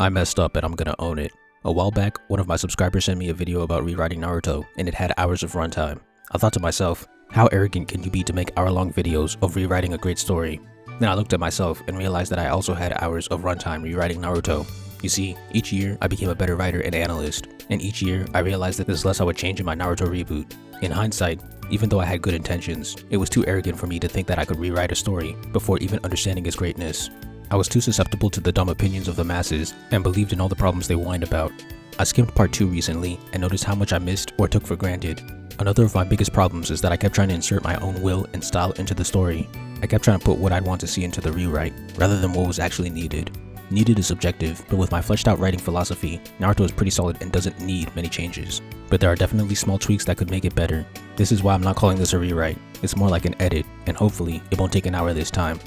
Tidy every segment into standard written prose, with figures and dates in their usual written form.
I messed up and I'm gonna own it. A while back, one of my subscribers sent me a video about rewriting Naruto, and it had hours of runtime. I thought to myself, how arrogant can you be to make hour-long videos of rewriting a great story? Then I looked at myself and realized that I also had hours of runtime rewriting Naruto. You see, each year I became a better writer and analyst, and each year I realized that there's less I would change in my Naruto reboot. In hindsight, even though I had good intentions, it was too arrogant for me to think that I could rewrite a story before even understanding its greatness. I was too susceptible to the dumb opinions of the masses and believed in all the problems they whined about. I skimmed part 2 recently and noticed how much I missed or took for granted. Another of my biggest problems is that I kept trying to insert my own will and style into the story. I kept trying to put what I'd want to see into the rewrite, rather than what was actually needed. Needed is subjective, but with my fleshed out writing philosophy, Naruto is pretty solid and doesn't need many changes. But there are definitely small tweaks that could make it better. This is why I'm not calling this a rewrite. It's more like an edit, and hopefully, it won't take an hour this time.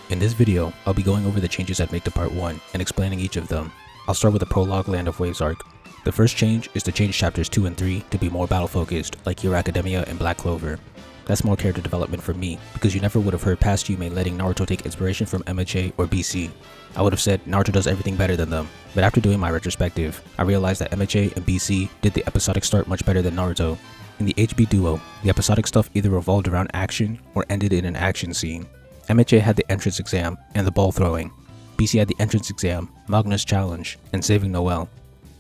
In this video, I'll be going over the changes I'd make to part 1 and explaining each of them. I'll start with the prologue Land of Waves arc. The first change is to change chapters 2 and 3 to be more battle focused, like Hero Academia and Black Clover. That's more character development for me, because you never would have heard past Yume letting Naruto take inspiration from MHA or BC. I would have said Naruto does everything better than them, but after doing my retrospective, I realized that MHA and BC did the episodic start much better than Naruto. In the HB duo, the episodic stuff either revolved around action or ended in an action scene. MHA had the entrance exam and the ball throwing. BC had the entrance exam, Magna's challenge, and saving Noelle.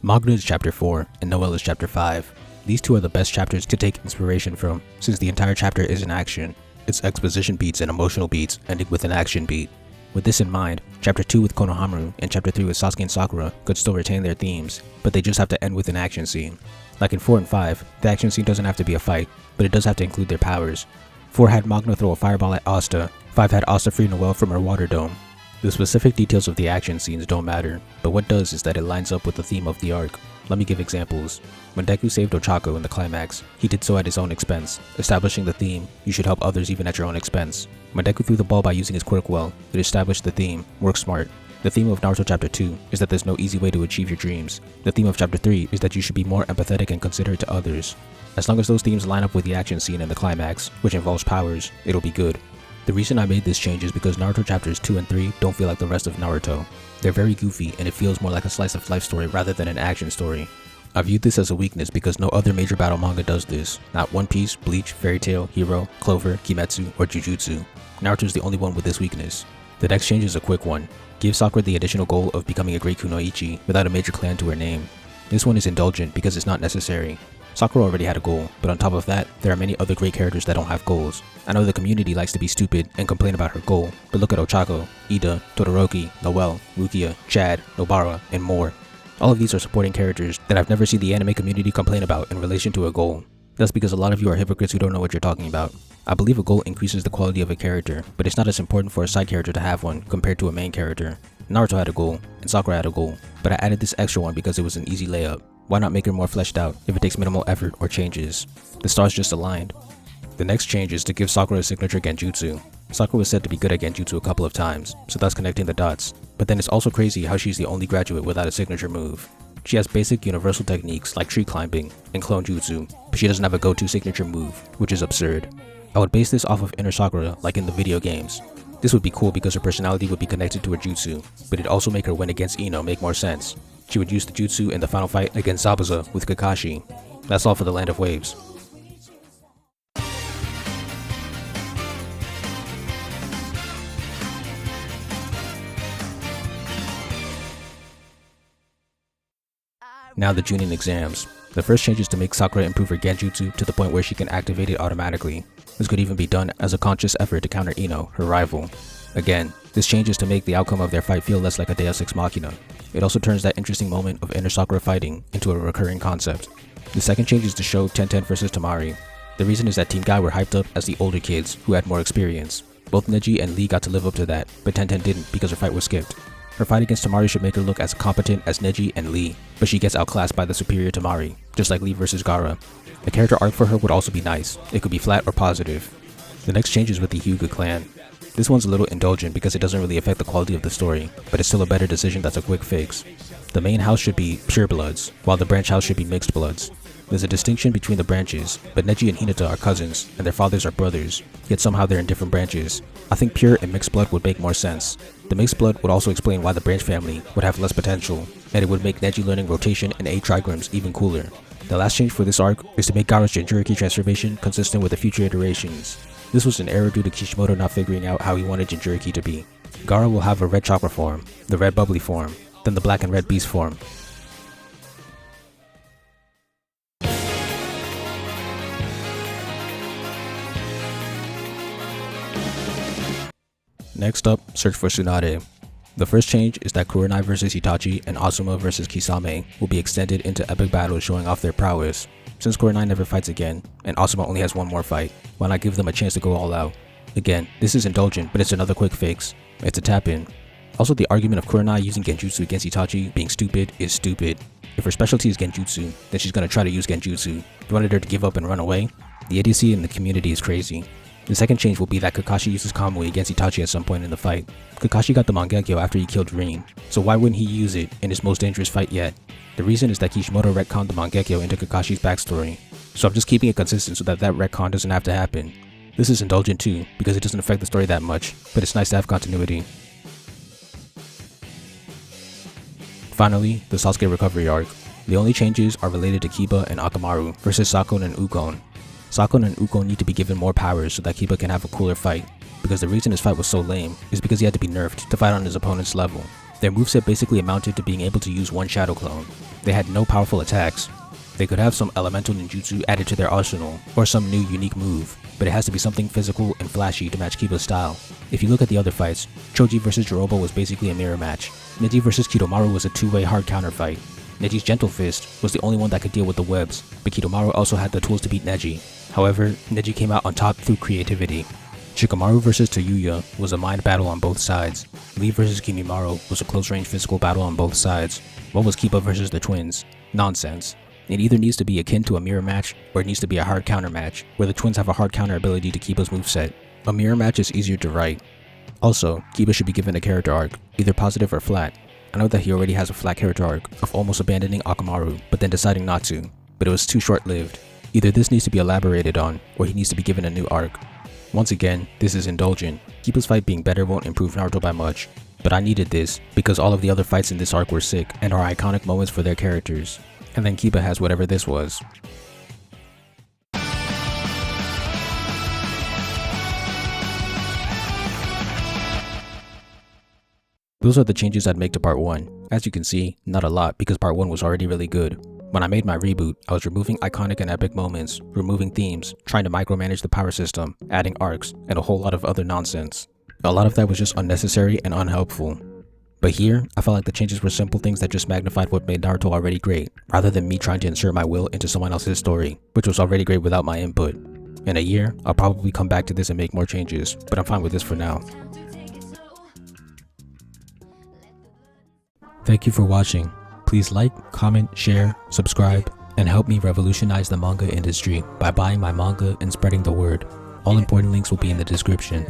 Magna is chapter 4 and Noelle is chapter 5. These two are the best chapters to take inspiration from, since the entire chapter is in action. It's exposition beats and emotional beats ending with an action beat. With this in mind, chapter 2 with Konohamaru and chapter 3 with Sasuke and Sakura could still retain their themes, but they just have to end with an action scene. Like in 4 and 5, the action scene doesn't have to be a fight, but it does have to include their powers. 4 had Magna throw a fireball at Asta, 5 had Asta free Noelle from her water dome. The specific details of the action scenes don't matter, but what does is that it lines up with the theme of the arc. Let me give examples. When Deku saved Ochako in the climax, he did so at his own expense, establishing the theme, you should help others even at your own expense. When Deku threw the ball by using his quirk well, it established the theme, work smart. The theme of Naruto chapter 2 is that there's no easy way to achieve your dreams. The theme of chapter 3 is that you should be more empathetic and considerate to others. As long as those themes line up with the action scene in the climax, which involves powers, it'll be good. The reason I made this change is because Naruto chapters 2 and 3 don't feel like the rest of Naruto. They're very goofy and it feels more like a slice of life story rather than an action story. I viewed this as a weakness because no other major battle manga does this. Not One Piece, Bleach, Fairy Tail, Hero, Clover, Kimetsu, or Jujutsu. Naruto is the only one with this weakness. The next change is a quick one. Give Sakura the additional goal of becoming a great kunoichi without a major clan to her name. This one is indulgent because it's not necessary. Sakura already had a goal, but on top of that, there are many other great characters that don't have goals. I know the community likes to be stupid and complain about her goal, but look at Ochako, Ida, Todoroki, Noelle, Rukia, Chad, Nobara, and more. All of these are supporting characters that I've never seen the anime community complain about in relation to a goal. That's because a lot of you are hypocrites who don't know what you're talking about. I believe a goal increases the quality of a character, but it's not as important for a side character to have one compared to a main character. Naruto had a goal, and Sakura had a goal, but I added this extra one because it was an easy layup. Why not make her more fleshed out if it takes minimal effort or changes? The stars just aligned. The next change is to give Sakura a signature genjutsu. Sakura was said to be good at genjutsu a couple of times, so that's connecting the dots. But then it's also crazy how she's the only graduate without a signature move. She has basic universal techniques like tree climbing and clone jutsu, but she doesn't have a go-to signature move, which is absurd. I would base this off of inner Sakura like in the video games. This would be cool because her personality would be connected to her jutsu, but it'd also make her win against Ino make more sense. She would use the jutsu in the final fight against Zabuza with Kakashi. That's all for the Land of Waves. Now the Chunin Exams. The first change is to make Sakura improve her genjutsu to the point where she can activate it automatically. This could even be done as a conscious effort to counter Ino, her rival. Again, this change is to make the outcome of their fight feel less like a Deus Ex Machina. It also turns that interesting moment of inner Sakura fighting into a recurring concept. The second change is to show Tenten vs Temari. The reason is that Team Guy were hyped up as the older kids who had more experience. Both Neji and Lee got to live up to that, but Tenten didn't because her fight was skipped. Her fight against Temari should make her look as competent as Neji and Lee, but she gets outclassed by the superior Temari, just like Lee vs Gaara. A character arc for her would also be nice. It could be flat or positive. The next change is with the Hyuga clan. This one's a little indulgent because it doesn't really affect the quality of the story, but it's still a better decision that's a quick fix. The main house should be purebloods, while the branch house should be mixed bloods. There's a distinction between the branches, but Neji and Hinata are cousins, and their fathers are brothers, yet somehow they're in different branches. I think pure and mixed blood would make more sense. The mixed blood would also explain why the branch family would have less potential, and it would make Neji learning rotation and 8 trigrams even cooler. The last change for this arc is to make Gaara's Jinchuriki transformation consistent with the future iterations. This was an error due to Kishimoto not figuring out how he wanted Jinchuriki to be. Gaara will have a red chakra form, the red bubbly form, then the black and red beast form. Next up, search for Tsunade. The first change is that Kurenai vs Itachi and Asuma vs Kisame will be extended into epic battles showing off their prowess. Since Kurenai never fights again, and Asuma only has one more fight, why not give them a chance to go all out? Again, this is indulgent, but it's another quick fix. It's a tap-in. Also, the argument of Kurenai using Genjutsu against Itachi being stupid is stupid. If her specialty is Genjutsu, then she's gonna try to use Genjutsu. You wanted her to give up and run away? The idiocy in the community is crazy. The second change will be that Kakashi uses Kamui against Itachi at some point in the fight. Kakashi got the Mangekyo after he killed Rin, so why wouldn't he use it in his most dangerous fight yet? The reason is that Kishimoto retconned the Mangekyo into Kakashi's backstory, so I'm just keeping it consistent so that retcon doesn't have to happen. This is indulgent too, because it doesn't affect the story that much, but it's nice to have continuity. Finally, the Sasuke Recovery arc. The only changes are related to Kiba and Akamaru versus Sakon and Ukon. Sakon and Ukon need to be given more powers so that Kiba can have a cooler fight, because the reason his fight was so lame is because he had to be nerfed to fight on his opponent's level. Their moveset basically amounted to being able to use one shadow clone. They had no powerful attacks. They could have some elemental ninjutsu added to their arsenal, or some new unique move, but it has to be something physical and flashy to match Kiba's style. If you look at the other fights, Choji vs Jirobo was basically a mirror match. Neji vs Kidomaru was a two-way hard counter fight. Neji's Gentle Fist was the only one that could deal with the webs, but Kidomaru also had the tools to beat Neji. However, Neji came out on top through creativity. Shikamaru vs Toyuya was a mind battle on both sides. Lee vs Kimimaro was a close-range physical battle on both sides. What was Kiba vs the twins? Nonsense. It either needs to be akin to a mirror match, or it needs to be a hard counter match, where the twins have a hard counter ability to Kiba's moveset. A mirror match is easier to write. Also, Kiba should be given a character arc, either positive or flat. I know that he already has a flat character arc of almost abandoning Akamaru, but then deciding not to, but it was too short-lived. Either this needs to be elaborated on, or he needs to be given a new arc. Once again, this is indulgent. Kiba's fight being better won't improve Naruto by much, but I needed this because all of the other fights in this arc were sick and are iconic moments for their characters. And then Kiba has whatever this was. Those are the changes I'd make to part 1. As you can see, not a lot because part 1 was already really good. When I made my reboot, I was removing iconic and epic moments, removing themes, trying to micromanage the power system, adding arcs, and a whole lot of other nonsense. A lot of that was just unnecessary and unhelpful. But here, I felt like the changes were simple things that just magnified what made Naruto already great, rather than me trying to insert my will into someone else's story, which was already great without my input. In a year, I'll probably come back to this and make more changes, but I'm fine with this for now. Thank you for watching. Please like, comment, share, subscribe, and help me revolutionize the manga industry by buying my manga and spreading the word. All important links will be in the description.